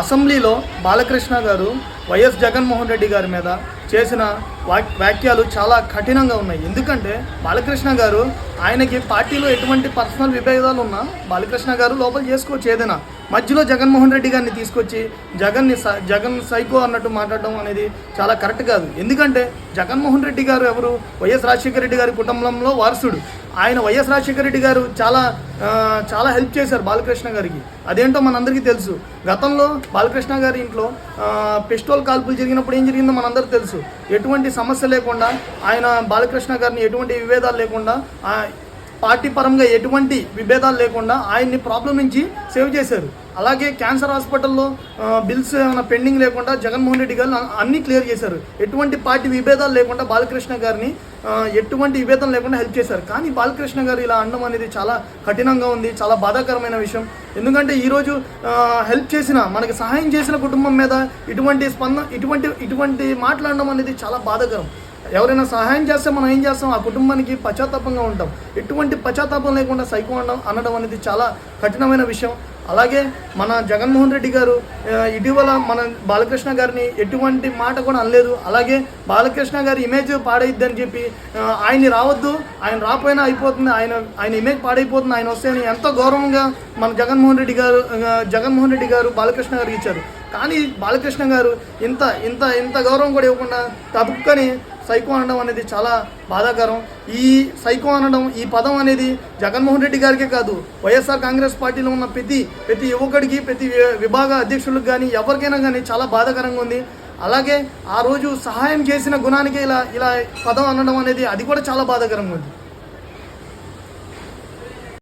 అసెంబ్లీలో బాలకృష్ణ గారు వైఎస్ జగన్మోహన్ రెడ్డి గారి మీద చేసిన వ్యాఖ్యలు చాలా కఠినంగా ఉన్నాయి. ఎందుకంటే బాలకృష్ణ గారు ఆయనకి పార్టీలో ఎటువంటి పర్సనల్ విభేదాలు ఉన్నా బాలకృష్ణ గారు లోపల చేసుకోవచ్చు ఏదైనా. మధ్యలో జగన్మోహన్ రెడ్డి గారిని తీసుకొచ్చి జగన్ సైకో అన్నట్టు మాట్లాడడం అనేది చాలా కరెక్ట్ కాదు. ఎందుకంటే జగన్మోహన్ రెడ్డి గారు ఎవరు? వైఎస్ రాజశేఖర రెడ్డి గారి కుటుంబంలో వారసుడు. ఆయన వైఎస్ రాజశేఖర రెడ్డి గారు చాలా హెల్ప్ చేశారు బాలకృష్ణ గారికి. అదేంటో మనందరికీ తెలుసు. గతంలో బాలకృష్ణ గారి ఇంట్లో పిస్టోల్ కాల్పులు జరిగినప్పుడు ఏం జరిగిందో మనందరికీ తెలుసు. ఎటువంటి సమస్య లేకుండా ఆయన బాలకృష్ణ గారిని ఎటువంటి విభేదాలు లేకుండా పార్టీ పరంగా ఎటువంటి విభేదాలు లేకుండా ఆయన్ని ప్రాబ్లం నుంచి సేవ్ చేశారు. అలాగే క్యాన్సర్ హాస్పిటల్లో బిల్స్ ఏమైనా పెండింగ్ లేకుండా జగన్మోహన్ రెడ్డి గారిని అన్నీ క్లియర్ చేశారు. ఎటువంటి పార్టీ విభేదాలు లేకుండా బాలకృష్ణ గారిని ఎటువంటి విభేదం లేకుండా హెల్ప్ చేశారు. కానీ బాలకృష్ణ గారు ఇలా అనడం అనేది చాలా కఠినంగా ఉంది, చాలా బాధాకరమైన విషయం. ఎందుకంటే ఈరోజు హెల్ప్ చేసిన, మనకి సహాయం చేసిన కుటుంబం మీద ఇటువంటి మాట్లాడడం అనేది చాలా బాధాకరం. ఎవరైనా సహాయం చేస్తే మనం ఏం చేస్తాం? ఆ కుటుంబానికి పశ్చాత్తాపంగా ఉంటాం. ఎటువంటి పశ్చాత్తాపం లేకుండా సైకో అనడం అనేది చాలా కఠినమైన విషయం. అలాగే మన జగన్మోహన్ రెడ్డి గారు ఇటీవల మన బాలకృష్ణ గారిని ఎటువంటి మాట కూడా అనలేదు. అలాగే బాలకృష్ణ గారి ఇమేజ్ పాడైద్దని చెప్పి ఆయన్ని రావద్దు, ఆయన రాపోయినా అయిపోతుంది, ఆయన ఇమేజ్ పాడైపోతుంది, ఆయన వస్తే ఎంతో గౌరవంగా మన జగన్మోహన్ రెడ్డి గారు బాలకృష్ణ గారికి ఇచ్చారు. కానీ బాలకృష్ణ గారు ఇంత గౌరవం కూడా ఇవ్వకుండా తప్పుకొని సైకో అనడం అనేది చాలా బాధాకరం. ఈ సైకో అనడం, ఈ పదం అనేది జగన్మోహన్ రెడ్డి గారికే కాదు, వైఎస్ఆర్ కాంగ్రెస్ పార్టీలో ఉన్న ప్రతి యువకుడికి, ప్రతి విభాగ అధ్యక్షులకు కానీ ఎవరికైనా కానీ చాలా బాధాకరంగా ఉంది. అలాగే ఆ రోజు సహాయం చేసిన గుణానికే ఇలా పదం అనడం అనేది అది కూడా చాలా బాధాకరంగా ఉంది.